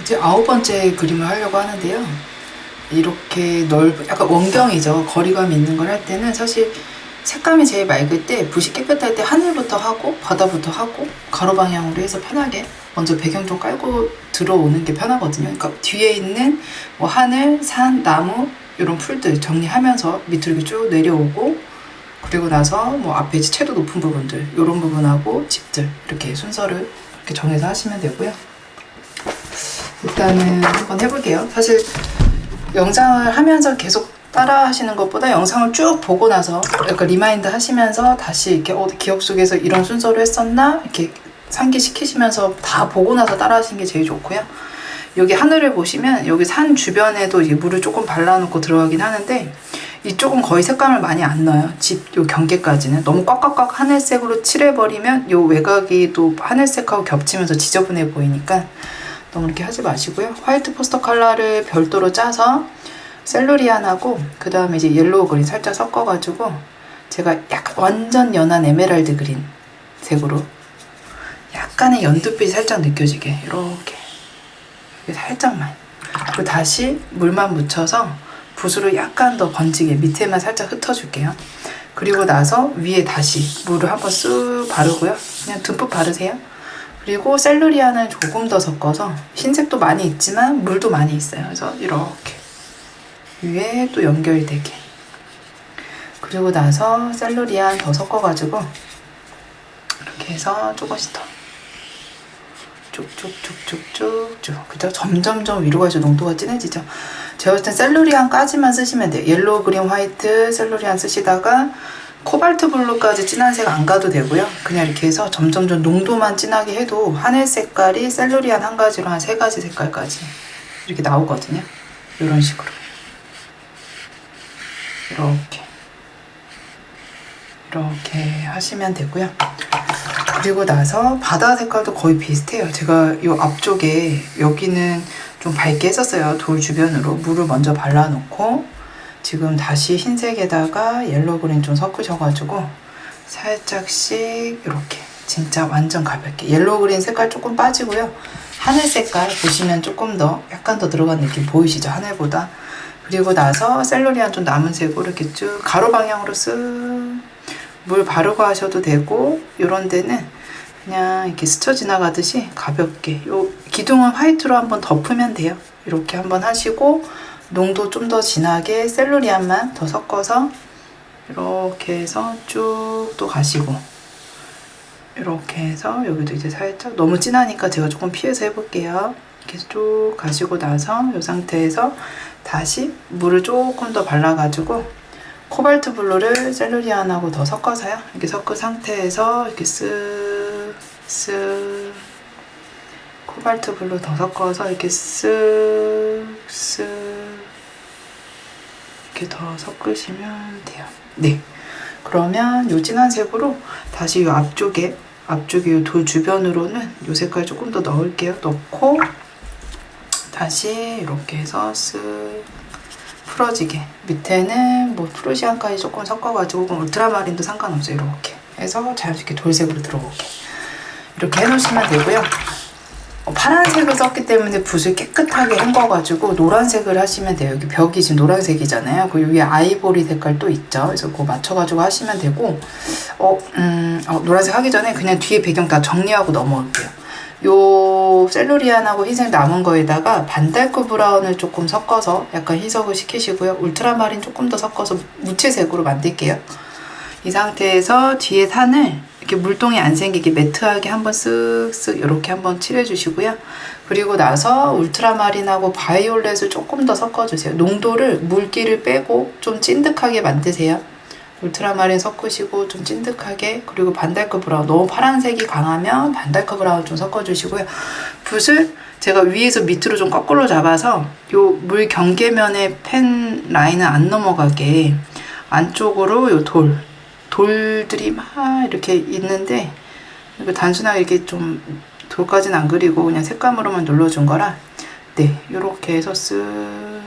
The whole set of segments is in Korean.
이제 9번째 그림을 하려고 하는데요. 이렇게 약간 원경이죠. 거리감 있는 걸 할 때는 사실 색감이 제일 맑을 때, 붓이 깨끗할 때 하늘부터 하고 바다부터 하고 가로 방향으로 해서 편하게 먼저 배경 좀 깔고 들어오는 게 편하거든요. 그러니까 뒤에 있는 뭐 하늘, 산, 나무 이런 풀들 정리하면서 밑으로 이렇게 쭉 내려오고, 그리고 나서 뭐 앞에 채도 높은 부분들 이런 부분하고 집들 이렇게 순서를 이렇게 정해서 하시면 되고요. 일단은 한번 해볼게요. 사실 영상을 하면서 계속 따라 하시는 것보다 영상을 쭉 보고 나서 약간 리마인드 하시면서 다시 이렇게 기억 속에서 이런 순서로 했었나 이렇게 상기시키시면서 다 보고 나서 따라 하시는 게 제일 좋고요. 여기 하늘을 보시면 여기 산 주변에도 이제 물을 조금 발라놓고 들어가긴 하는데, 이쪽은 거의 색감을 많이 안 넣어요. 집 요 경계까지는 너무 꽉꽉꽉 하늘색으로 칠해버리면 요 외곽이 또 하늘색하고 겹치면서 지저분해 보이니까 너무 이렇게 하지 마시고요. 화이트 포스터 컬러를 별도로 짜서 셀루리안하고 그 다음에 이제 옐로우 그린 살짝 섞어가지고 제가 약간 완전 연한 에메랄드 그린 색으로 약간의 연두빛이 살짝 느껴지게 이렇게 살짝만, 그리고 다시 물만 묻혀서 붓으로 약간 더 번지게 밑에만 살짝 흩어줄게요. 그리고 나서 위에 다시 물을 한번 쓱 바르고요. 그냥 듬뿍 바르세요. 그리고 셀루리안을 조금 더 섞어서, 흰색도 많이 있지만 물도 많이 있어요. 그래서 이렇게 위에 또 연결되게, 그리고 나서 셀루리안 더 섞어가지고 이렇게 해서 조금씩 더 쭉쭉쭉쭉쭉쭉, 그죠? 점점점 위로 가서 농도가 진해지죠. 제가 볼 땐 셀루리안까지만 쓰시면 돼요. 옐로우, 그린, 화이트, 셀루리안 쓰시다가 코발트 블루까지 진한 색 안 가도 되고요. 그냥 이렇게 해서 점점점 농도만 진하게 해도 하늘 색깔이 셀루리안 한 가지로 한 3가지 색깔까지 이렇게 나오거든요. 이런 식으로 이렇게 하시면 되고요. 그리고 나서 바다 색깔도 거의 비슷해요. 제가 이 앞쪽에 여기는 좀 밝게 했었어요. 돌 주변으로 물을 먼저 발라놓고 지금 다시 흰색에다가 옐로우 그린 좀 섞으셔가지고 살짝씩 이렇게 진짜 완전 가볍게 옐로우 그린 색깔 조금 빠지고요. 하늘 색깔 보시면 조금 더 약간 더 들어간 느낌 보이시죠? 하늘보다. 그리고 나서 셀루리안 좀 남은 색으로 이렇게 쭉 가로 방향으로 쓱 물 바르고 하셔도 되고, 이런 데는 그냥 이렇게 스쳐 지나가듯이 가볍게 요 기둥은 화이트로 한번 덮으면 돼요. 이렇게 한번 하시고 농도 좀 더 진하게 셀루리안만 더 섞어서 이렇게 해서 쭉 또 가시고, 이렇게 해서 여기도 이제 살짝 너무 진하니까 제가 조금 피해서 해볼게요. 이렇게 쭉 가시고 나서 이 상태에서 다시 물을 조금 더 발라가지고 코발트 블루를 셀루리안하고 더 섞어서요. 이렇게 섞은 상태에서 이렇게 쓱 코발트 블루 더 섞어서 이렇게 쓱 이렇게 더 섞으시면 돼요. 네. 그러면 요 진한 색으로 다시 요 앞쪽에 요 돌 주변으로는 요 색깔 조금 더 넣을게요. 넣고 다시 이렇게 해서 쓱 풀어지게, 밑에는 뭐 프루시안까지 조금 섞어가지고 울트라마린도 상관없어요. 이렇게 해서 자연스럽게 돌색으로 들어오게 이렇게 해놓으시면 되고요. 파란색을 썼기 때문에 붓을 깨끗하게 헹궈가지고 노란색을 하시면 돼요. 여기 벽이 지금 노란색이잖아요. 그 위에 아이보리 색깔 또 있죠. 그래서 그거 맞춰가지고 하시면 되고, 노란색 하기 전에 그냥 뒤에 배경 다 정리하고 넘어올게요. 요 셀루리안하고 흰색 남은 거에다가 반달크 브라운을 조금 섞어서 약간 희석을 시키시고요. 울트라마린 조금 더 섞어서 무채색으로 만들게요. 이 상태에서 뒤에 산을 이렇게 물동이 안 생기게 매트하게 한번 쓱쓱 이렇게 한번 칠해주시고요. 그리고 나서 울트라마린하고 바이올렛을 조금 더 섞어주세요. 농도를 물기를 빼고 좀 찐득하게 만드세요. 울트라마린 섞으시고 좀 찐득하게, 그리고 반달크 브라운, 너무 파란색이 강하면 반달크 브라운 좀 섞어주시고요. 붓을 제가 위에서 밑으로 좀 거꾸로 잡아서 요 물 경계면에 펜 라인은 안 넘어가게 안쪽으로 요 돌들이 막 이렇게 있는데, 이거 단순하게 이렇게 좀 돌까지는 안 그리고 그냥 색감으로만 눌러준 거라, 네, 요렇게 해서 쓱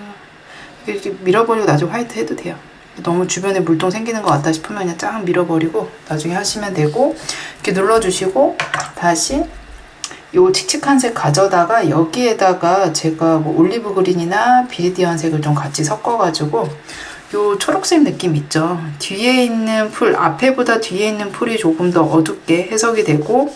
이렇게 밀어버리고 나중에 화이트 해도 돼요. 너무 주변에 물동 생기는 것 같다 싶으면 그냥 쫙 밀어버리고 나중에 하시면 되고, 이렇게 눌러주시고 다시 요 칙칙한 색 가져다가 여기에다가 제가 뭐 올리브 그린이나 비리디언 색을 좀 같이 섞어가지고 요 초록색 느낌 있죠. 뒤에 있는 풀, 앞에보다 뒤에 있는 풀이 조금 더 어둡게 해석이 되고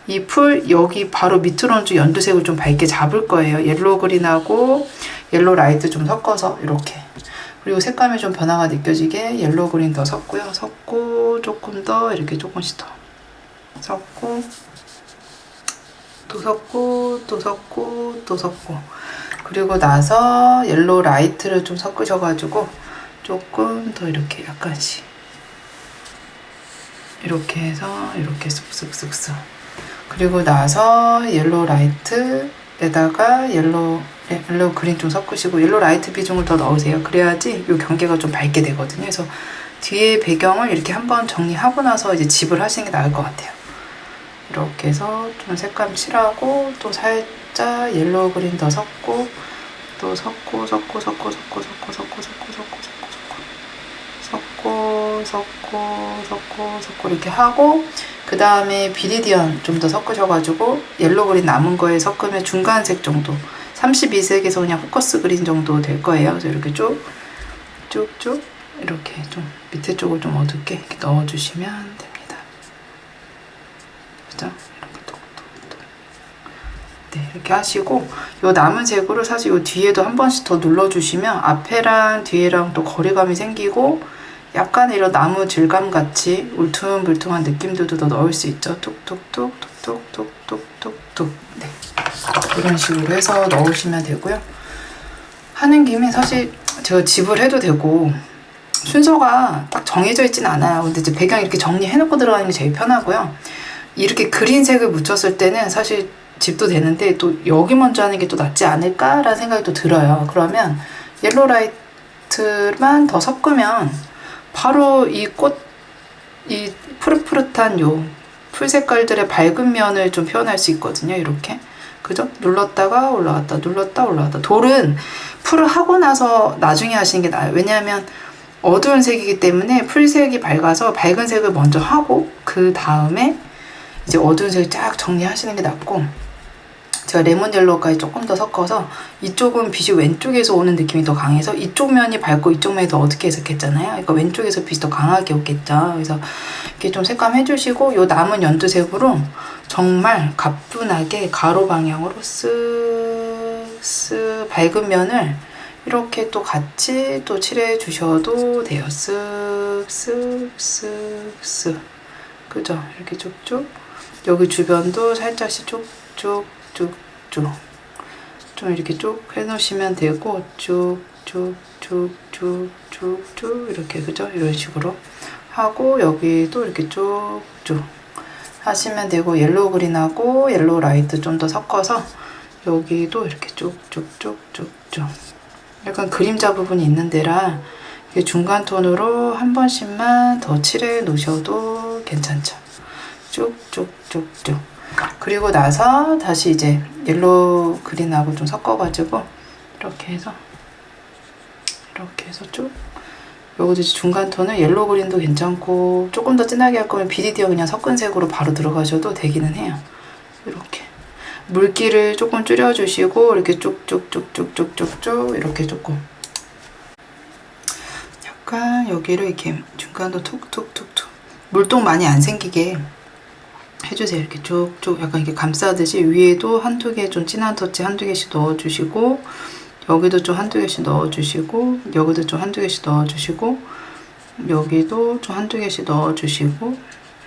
이 풀 여기 바로 밑으로는 좀 연두색을 좀 밝게 잡을 거예요. 옐로우 그린하고 옐로우 라이트 좀 섞어서 이렇게. 그리고 색감이 좀 변화가 느껴지게 옐로우 그린 더 섞고요. 섞고 조금 더 이렇게 조금씩 더 섞고 또 섞고 또 섞고 또 섞고 그리고 나서 옐로우 라이트를 좀 섞으셔가지고 조금 더 이렇게 약간씩 이렇게 해서 이렇게 쓱쓱쓱쓱 그리고 나서 옐로우 라이트에다가 옐로우 그린 좀 섞으시고 옐로우 라이트 비중을 더 넣으세요. 그래야지 이 경계가 좀 밝게 되거든요. 그래서 뒤에 배경을 이렇게 한번 정리하고 나서 이제 집을 하시는 게 나을 것 같아요. 이렇게 해서 좀 색감 칠하고 또 살짝 옐로우 그린 더 섞고 또 섞고 이렇게 하고 그 다음에 비리디언 좀 더 섞으셔가지고 옐로우 그린 남은 거에 섞으면 중간색 정도 32색에서 그냥 포커스 그린 정도 될 거예요. 그래서 이렇게 쭉쭉 이렇게 좀 밑에 쪽을 좀 어둡게 이렇게 넣어주시면 됩니다. 그죠? 이렇게 톡톡톡. 네, 이렇게 하시고 요 남은 색으로 사실 요 뒤에도 한 번씩 더 눌러주시면 앞에랑 뒤에랑 또 거리감이 생기고 약간 이런 나무 질감 같이 울퉁불퉁한 느낌들도 더 넣을 수 있죠. 톡톡톡 톡톡톡톡톡톡. 네, 이런 식으로 해서 넣으시면 되고요. 하는 김에 사실 제가 집을 해도 되고 순서가 딱 정해져 있진 않아요. 근데 이제 배경 이렇게 정리해놓고 들어가는 게 제일 편하고요. 이렇게 그린색을 묻혔을 때는 사실 집도 되는데 또 여기 먼저 하는 게 또 낫지 않을까라는 생각이 또 들어요. 그러면 옐로우 라이트만 더 섞으면 바로 이 푸릇푸릇한 요 풀 색깔들의 밝은 면을 좀 표현할 수 있거든요. 이렇게. 그죠? 눌렀다가 올라갔다, 눌렀다 올라갔다. 돌은 풀을 하고 나서 나중에 하시는 게 나아요. 왜냐하면 어두운 색이기 때문에 풀색이 밝아서 밝은 색을 먼저 하고 그 다음에 이제 어두운 색을 쫙 정리하시는 게 낫고 제가 레몬 옐로우까지 조금 더 섞어서 이쪽은 빛이 왼쪽에서 오는 느낌이 더 강해서 이쪽 면이 밝고 이쪽 면이 더 어둡게 해석했잖아요. 그러니까 왼쪽에서 빛이 더 강하게 오겠죠. 그래서 이렇게 좀 색감 해주시고 요 남은 연두색으로 정말 가뿐하게 가로 방향으로 쓱쓱 밝은 면을 이렇게 또 같이 또 칠해 주셔도 돼요. 쓱쓱쓱쓱 그죠? 이렇게 쭉쭉 여기 주변도 살짝씩 쭉쭉 좀 이렇게 쭉 해놓으시면 되고 쭉쭉쭉쭉쭉쭉 이렇게 그죠? 이런 식으로 하고 여기도 이렇게 쭉쭉 하시면 되고 옐로우 그린하고 옐로우 라이트 좀 더 섞어서 여기도 이렇게 쭉쭉쭉쭉쭉 약간 그림자 부분이 있는 데라 중간 톤으로 한 번씩만 더 칠해 놓으셔도 괜찮죠. 쭉쭉쭉쭉 그리고 나서 다시 이제 옐로우 그린하고 좀 섞어가지고 이렇게 해서 쭉 요것도 중간 톤은 옐로우 그린도 괜찮고 조금 더 진하게 할 거면 비리디어 그냥 섞은 색으로 바로 들어가셔도 되기는 해요. 이렇게 물기를 조금 줄여주시고 이렇게 쭉쭉쭉쭉쭉쭉쭉 이렇게 조금 약간 여기를 이렇게 중간도 툭툭툭툭 물동 많이 안 생기게 해주세요. 이렇게 쭉쭉 약간 이렇게 감싸듯이 위에도 한두 개 좀 진한 터치 한두 개씩 넣어주시고 여기도 좀 한두 개씩 넣어주시고 여기도 좀 한두 개씩 넣어주시고 여기도 좀 한두 개씩 넣어주시고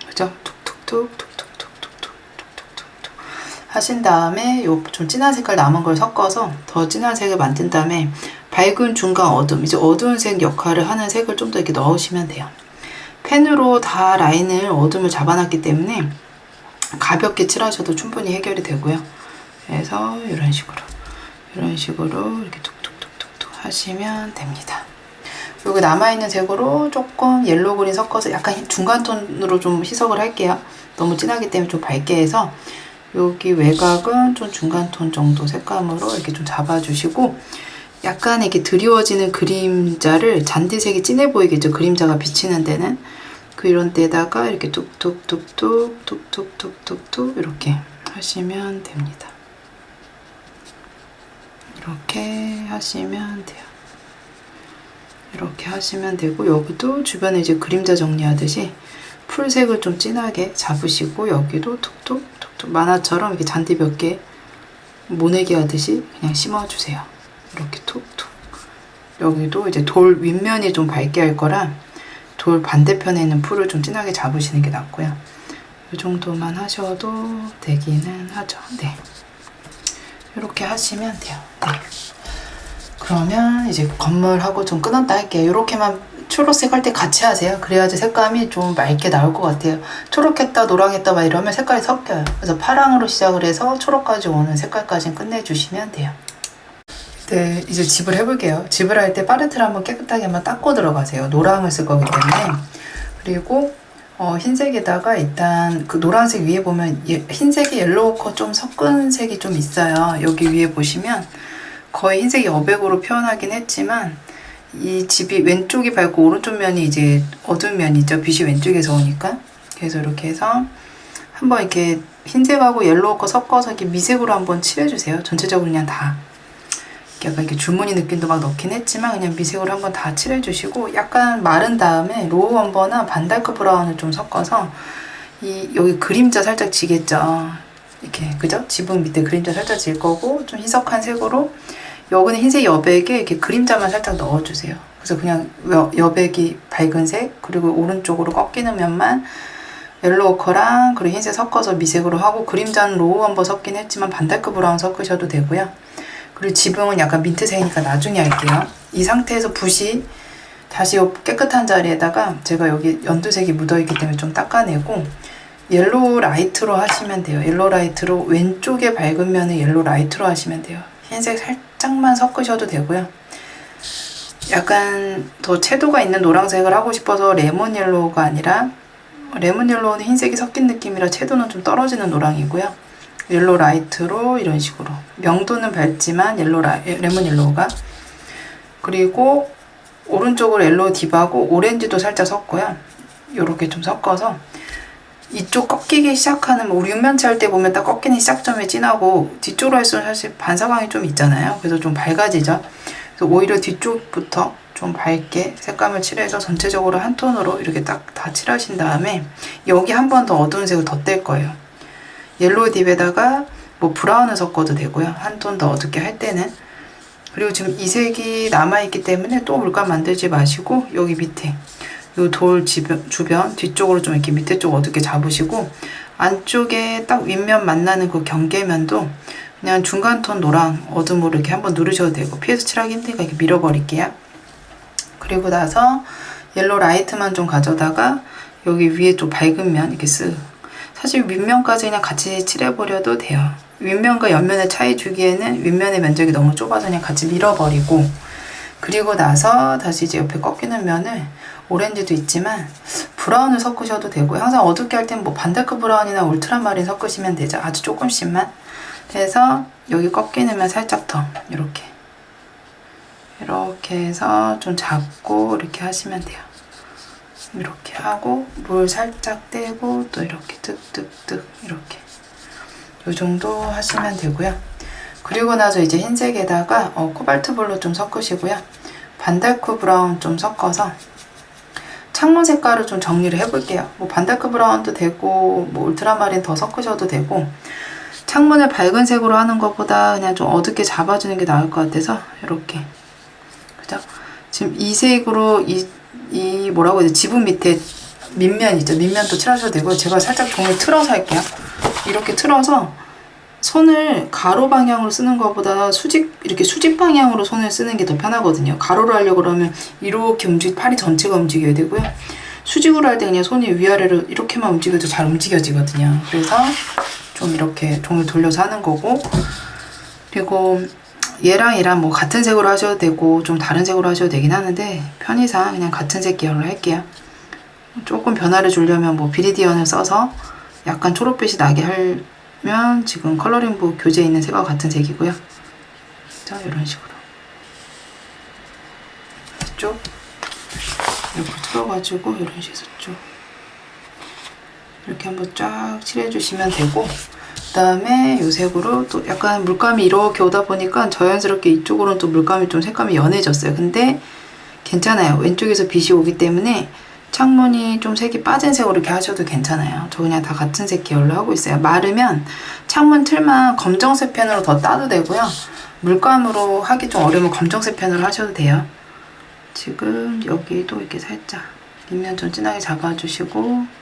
그죠? 툭툭툭툭툭툭툭툭툭툭 하신 다음에 요 좀 진한 색깔 남은 걸 섞어서 더 진한 색을 만든 다음에 밝은 중간 어둠 이제 어두운 색 역할을 하는 색을 좀 더 이렇게 넣으시면 돼요. 펜으로 다 라인을 어둠을 잡아놨기 때문에 가볍게 칠하셔도 충분히 해결이 되고요. 그래서 이런 식으로 이렇게 툭툭툭툭툭 하시면 됩니다. 여기 남아있는 색으로 조금 옐로우 그린 섞어서 약간 중간 톤으로 좀 희석을 할게요. 너무 진하기 때문에 좀 밝게 해서 여기 외곽은 좀 중간 톤 정도 색감으로 이렇게 좀 잡아주시고 약간 이렇게 드리워지는 그림자를 잔디색이 진해 보이겠죠. 그림자가 비치는 데는 이런 데다가 이렇게 툭툭툭툭 툭툭툭툭툭 이렇게 하시면 됩니다. 이렇게 하시면 돼요. 이렇게 하시면 되고, 여기도 주변에 이제 그림자 정리하듯이 풀색을 좀 진하게 잡으시고, 여기도 툭툭 툭툭 만화처럼 이렇게 잔디 몇 개 모내기 하듯이 그냥 심어주세요. 이렇게 툭툭. 여기도 이제 돌 윗면이 좀 밝게 할 거라 돌 반대편에 있는 풀을 좀 진하게 잡으시는 게 낫고요. 이 정도만 하셔도 되기는 하죠. 네. 이렇게 하시면 돼요. 네. 그러면 이제 건물하고 좀 끊었다 할게요. 이렇게만 초록색 할 때 같이 하세요. 그래야지 색감이 좀 맑게 나올 것 같아요. 초록했다 노랑했다 막 이러면 색깔이 섞여요. 그래서 파랑으로 시작을 해서 초록까지 오는 색깔까지 끝내주시면 돼요. 네, 이제 집을 해볼게요. 집을 할 때 팔레트를 한번 깨끗하게 한번 닦고 들어가세요. 노랑을 쓸 거기 때문에. 그리고 흰색에다가 일단 그 노란색 위에 보면 흰색이 옐로우커 좀 섞은 색이 좀 있어요. 여기 위에 보시면 거의 흰색이 여백으로 표현하긴 했지만 이 집이 왼쪽이 밝고 오른쪽 면이 이제 어두운 면이죠. 빛이 왼쪽에서 오니까. 그래서 이렇게 해서 한번 이렇게 흰색하고 옐로우커 섞어서 이렇게 미색으로 한번 칠해주세요. 전체적으로 그냥 다. 약간 이렇게 줄무늬 느낌도 막 넣긴 했지만 그냥 미색으로 한번 다 칠해주시고, 약간 마른 다음에 로우 엄버나 반달크 브라운을 좀 섞어서 여기 그림자 살짝 지겠죠. 이렇게 그죠? 지붕 밑에 그림자 살짝 질 거고, 좀 희석한 색으로 여기는 흰색 여백에 이렇게 그림자만 살짝 넣어주세요. 그래서 그냥 여백이 밝은 색, 그리고 오른쪽으로 꺾이는 면만 옐로우커랑 그리고 흰색 섞어서 미색으로 하고, 그림자는 로우 엄버 섞긴 했지만 반달크 브라운 섞으셔도 되고요. 그리고 지붕은 약간 민트색이니까 나중에 할게요. 이 상태에서 붓이 다시 깨끗한 자리에다가 제가 여기 연두색이 묻어있기 때문에 좀 닦아내고 옐로우 라이트로 하시면 돼요. 옐로우 라이트로 왼쪽에 밝은 면을 옐로우 라이트로 하시면 돼요. 흰색 살짝만 섞으셔도 되고요. 약간 더 채도가 있는 노란색을 하고 싶어서 레몬 옐로우가 아니라, 레몬 옐로우는 흰색이 섞인 느낌이라 채도는 좀 떨어지는 노랑이고요. 옐로우 라이트로 이런 식으로 명도는 밝지만 레몬 옐로우가, 그리고 오른쪽으로 옐로우 딥하고 오렌지도 살짝 섞고요. 요렇게 좀 섞어서 이쪽 꺾이기 시작하는, 우리 육면체 할 때 보면 딱 꺾이는 시작점이 진하고 뒤쪽으로 할수록 사실 반사광이 좀 있잖아요. 그래서 좀 밝아지죠. 그래서 오히려 뒤쪽부터 좀 밝게 색감을 칠해서 전체적으로 한 톤으로 이렇게 딱 다 칠하신 다음에 여기 한 번 더 어두운 색을 덧댈 거예요. 옐로우 딥에다가 뭐 브라운을 섞어도 되고요. 한 톤 더 어둡게 할 때는. 그리고 지금 이 색이 남아있기 때문에 또 물감 만들지 마시고 여기 밑에 이 돌 주변 뒤쪽으로 좀 이렇게 밑에 쪽 어둡게 잡으시고, 안쪽에 딱 윗면 만나는 그 경계면도 그냥 중간 톤 노랑 어둠으로 이렇게 한번 누르셔도 되고, 피해서 칠하기 힘드니까 이렇게 밀어버릴게요. 그리고 나서 옐로우 라이트만 좀 가져다가 여기 위에 좀 밝은 면 이렇게 사실 윗면까지 그냥 같이 칠해버려도 돼요. 윗면과 옆면의 차이 주기에는 윗면의 면적이 너무 좁아서 그냥 같이 밀어버리고, 그리고 나서 다시 이제 옆에 꺾이는 면을 오렌지도 있지만 브라운을 섞으셔도 되고요. 항상 어둡게 할 때는 뭐 반달크 브라운이나 울트라마린 섞으시면 되죠. 아주 조금씩만. 그래서 여기 꺾이는 면 살짝 더 이렇게 해서 좀 잡고 이렇게 하시면 돼요. 이렇게 하고 물 살짝 떼고 또 이렇게 득득득 이렇게 이 정도 하시면 되고요. 그리고 나서 이제 흰색에다가 코발트 블루 좀 섞으시고요. 반달크 브라운 좀 섞어서 창문 색깔을 좀 정리를 해볼게요. 뭐 반달크 브라운도 되고 뭐 울트라마린 더 섞으셔도 되고, 창문을 밝은 색으로 하는 것보다 그냥 좀 어둡게 잡아주는 게 나을 것 같아서 이렇게, 그죠? 지금 이 색으로 이 뭐라고 해야 돼, 지붕 밑에 밑면 있죠. 밑면도 칠하셔도 되고, 제가 살짝 종을 틀어서 할게요. 이렇게 틀어서 손을 가로 방향으로 쓰는 것보다 이렇게 수직 방향으로 손을 쓰는 게 더 편하거든요. 가로로 하려고 그러면 이렇게 팔이 전체가 움직여야 되고요. 수직으로 할 때 그냥 손이 위아래로 이렇게만 움직여도 잘 움직여지거든요. 그래서 좀 이렇게 종을 돌려서 하는 거고, 그리고 얘랑 뭐 같은 색으로 하셔도 되고 좀 다른 색으로 하셔도 되긴 하는데 편의상 그냥 같은 색 계열로 할게요. 조금 변화를 주려면 뭐 비리디언을 써서 약간 초록빛이 나게 하면 지금 컬러링북 교재에 있는 색과 같은 색이고요. 자, 이런 식으로 이쪽 이렇게 틀어가지고 이런 식으로 쭉 이렇게 한번 쫙 칠해주시면 되고, 그 다음에 이 색으로 또 약간 물감이 이렇게 오다 보니까 자연스럽게 이쪽으로는 또 물감이 좀 색감이 연해졌어요. 근데 괜찮아요. 왼쪽에서 빛이 오기 때문에 창문이 좀 색이 빠진 색으로 이렇게 하셔도 괜찮아요. 저 그냥 다 같은 색 계열로 하고 있어요. 마르면 창문 틀만 검정색 펜으로 더 따도 되고요. 물감으로 하기 좀 어려우면 검정색 펜으로 하셔도 돼요. 지금 여기도 이렇게 살짝 윗면 좀 진하게 잡아주시고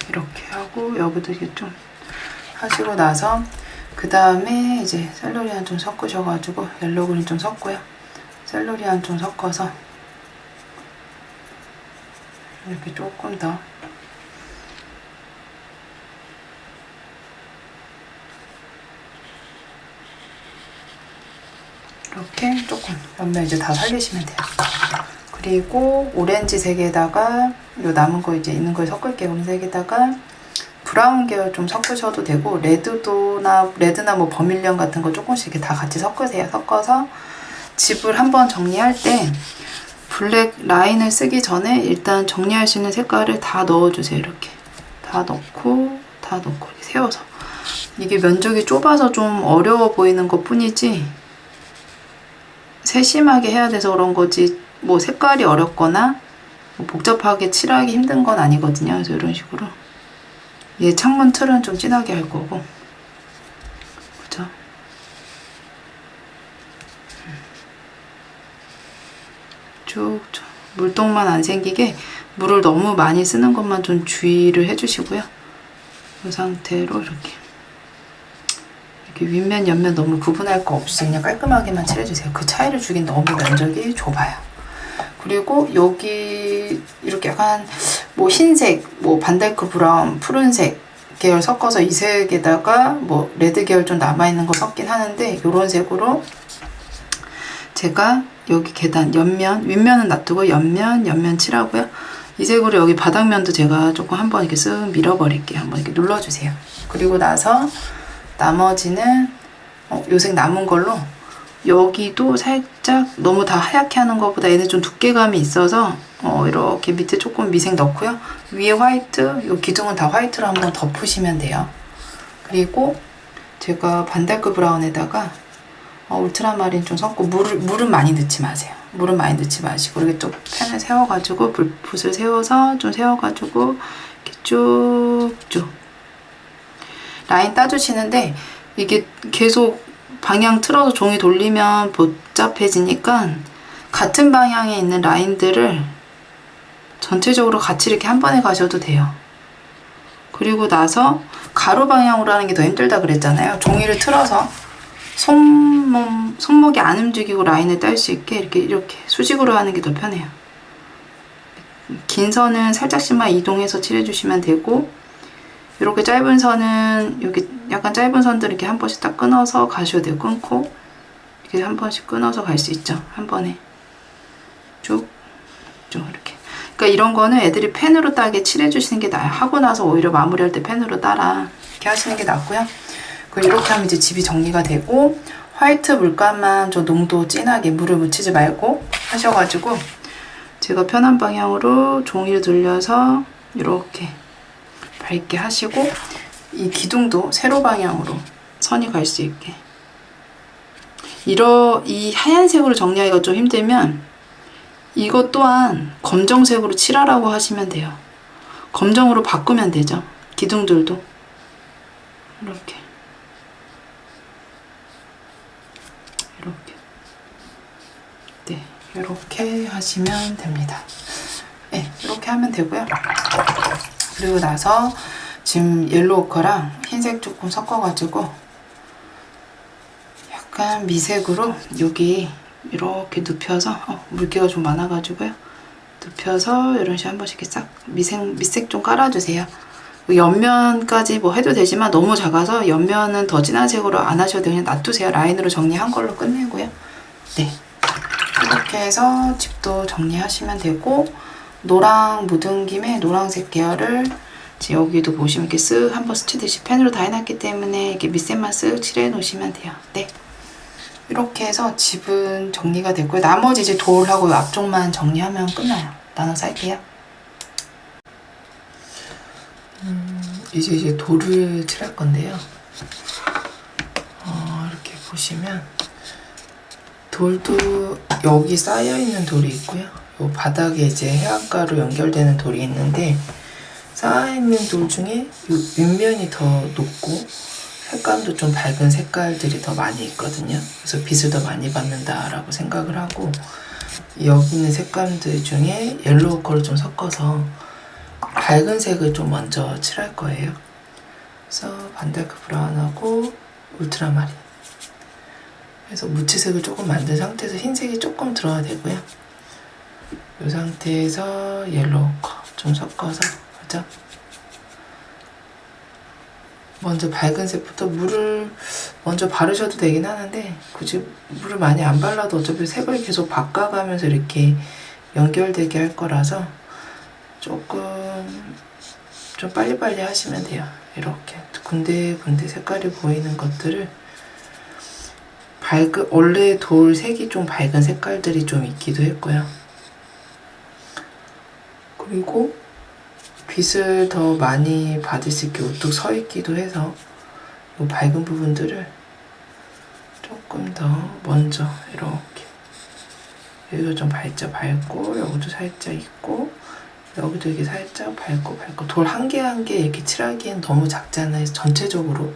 이렇게 하고 여기도 이렇게 좀 하시고 나서 그 다음에 이제 셀러리안 좀 섞으셔가지고 옐로우 그린 좀 섞고요. 셀러리안 좀 섞어서 이렇게 조금 더 이렇게 조금 옆면 이제 다 살리시면 돼요. 그리고 오렌지색에다가 요 남은 거 이제 있는 걸 섞을게요. 오렌지색에다가 브라운 계열 좀 섞으셔도 되고 레드나 뭐 버밀리언 같은 거 조금씩 이렇게 다 같이 섞으세요. 섞어서 집을 한번 정리할 때 블랙 라인을 쓰기 전에 일단 정리할 수 있는 색깔을 다 넣어주세요. 이렇게 다 넣고 이렇게 세워서 이게 면적이 좁아서 좀 어려워 보이는 것 뿐이지 세심하게 해야 돼서 그런 거지 뭐 색깔이 어렵거나 뭐 복잡하게 칠하기 힘든 건 아니거든요. 그래서 이런 식으로 얘 창문 틀은 좀 진하게 할 거고 그죠? 쭉 물동만 안 생기게 물을 너무 많이 쓰는 것만 좀 주의를 해주시고요. 이 상태로 이렇게 윗면 옆면 너무 구분할 거 없이 그냥 깔끔하게만 칠해주세요. 그 차이를 주긴 너무 면적이 좁아요. 그리고 여기 이렇게 약간 뭐 흰색, 뭐 반달크 브라운, 푸른색 계열 섞어서 이 색에다가 뭐 레드 계열 좀 남아있는 거 섞긴 하는데 이런 색으로 제가 여기 계단 옆면, 윗면은 놔두고 옆면 칠하고요. 이 색으로 여기 바닥면도 제가 조금 한번 이렇게 쓱 밀어버릴게요. 한번 이렇게 눌러주세요. 그리고 나서 나머지는 요 색 남은 걸로 여기도 살짝 너무 다 하얗게 하는 것보다 얘는 좀 두께감이 있어서 이렇게 밑에 조금 미색 넣고요. 위에 화이트, 요 기둥은 다 화이트로 한번 덮으시면 돼요. 그리고 제가 반달크 브라운에다가 울트라마린 좀 섞고 물은 많이 넣지 마세요. 물은 많이 넣지 마시고 이렇게 또 펜을 세워가지고 붓을 세워서 좀 세워가지고 이렇게 쭉쭉 라인 따주시는데 이게 계속 방향 틀어서 종이 돌리면 복잡해지니까 같은 방향에 있는 라인들을 전체적으로 같이 이렇게 한 번에 가셔도 돼요. 그리고 나서 가로 방향으로 하는 게 더 힘들다 그랬잖아요. 종이를 틀어서 손목이 안 움직이고 라인을 딸 수 있게 이렇게 수직으로 하는 게 더 편해요. 긴 선은 살짝씩만 이동해서 칠해주시면 되고 이렇게 짧은 선은 여기 약간 짧은 선들 이렇게 한 번씩 딱 끊어서 가셔야 돼요. 끊고 이렇게 한 번씩 끊어서 갈 수 있죠. 한 번에 쭉 이렇게. 그러니까 이런 거는 애들이 펜으로 따게 칠해주시는 게 나아요. 하고 나서 오히려 마무리할 때 펜으로 따라 이렇게 하시는 게 낫고요. 그리고 이렇게 하면 이제 집이 정리가 되고 화이트 물감만 좀 농도 진하게 물을 묻히지 말고 하셔가지고 제가 편한 방향으로 종이를 돌려서 이렇게 밝게 하시고 이 기둥도 세로 방향으로 선이 갈 수 있게 이 하얀색으로 정리하기가 좀 힘들면 이것 또한 검정색으로 칠하라고 하시면 돼요. 검정으로 바꾸면 되죠. 기둥들도 이렇게 네, 이렇게 하시면 됩니다. 네, 이렇게 하면 되고요. 그리고 나서 지금 옐로우 오커랑 흰색 조금 섞어가지고 약간 미색으로 여기 이렇게 눕혀서 물기가 좀 많아가지고요. 눕혀서 이런 식으로 한 번씩 이렇게 싹 밑색 좀 깔아주세요. 옆면까지 뭐 해도 되지만 너무 작아서 옆면은 더 진한 색으로 안 하셔도 돼요. 그냥 놔두세요. 라인으로 정리한 걸로 끝내고요. 네, 이렇게 해서 집도 정리하시면 되고 노랑 묻은 김에 노란색 계열을 여기도 보시면 이렇게 쓱 한번 스치듯이 펜으로 다 해놨기 때문에 이렇게 밑색만 쓱 칠해 놓으시면 돼요. 네, 이렇게 해서 집은 정리가 됐고요. 나머지 이제 돌하고 앞쪽만 정리하면 끝나요. 나눠서 할게요. 이제 돌을 칠할 건데요. 이렇게 보시면 돌도 여기 쌓여있는 돌이 있고요. 요 바닥에 이제 해안가로 연결되는 돌이 있는데, 쌓여있는 돌 중에 요 윗면이 더 높고 색감도 좀 밝은 색깔들이 더 많이 있거든요. 그래서 빛을 더 많이 받는다라고 생각을 하고, 여기 있는 색감들 중에 옐로우 컬을 좀 섞어서 밝은 색을 좀 먼저 칠할 거예요. 그래서 반다크 브라운하고 울트라마린, 그래서 무채색을 조금 만든 상태에서 흰색이 조금 들어야 되고요. 이 상태에서 옐로우 컬 좀 섞어서, 그죠? 먼저 밝은 색부터 물을 먼저 바르셔도 되긴 하는데, 굳이 물을 많이 안 발라도 어차피 색을 계속 바꿔가면서 이렇게 연결되게 할 거라서 조금 좀 빨리빨리 하시면 돼요. 이렇게 군데군데 색깔이 보이는 것들을 원래 돌 색이 좀 밝은 색깔들이 좀 있기도 했고요. 그리고 빛을 더 많이 받을 수 있게 우뚝 서 있기도 해서 이 밝은 부분들을 조금 더 먼저 이렇게, 여기가 좀 밝고 여기도 살짝 있고 여기도 이렇게 살짝 밝고 돌 한 개 한 개 이렇게 칠하기엔 너무 작잖아요. 전체적으로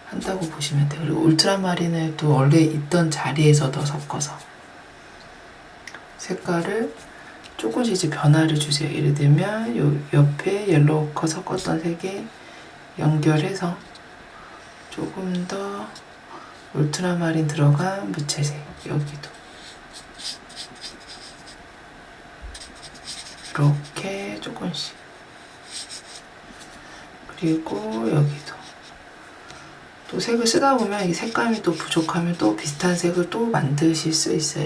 한다고 보시면 돼요. 그리고 울트라마린을 또 원래 있던 자리에서 더 섞어서 색깔을 조금씩 이제 변화를 주세요. 예를 들면 요 옆에 옐로우 컬 섞었던 색에 연결해서 조금 더 울트라마린 들어간 무채색, 여기도 이렇게 조금씩, 그리고 여기도 또 색을 쓰다 보면 이 색감이 또 부족하면 또 비슷한 색을 또 만드실 수 있어요.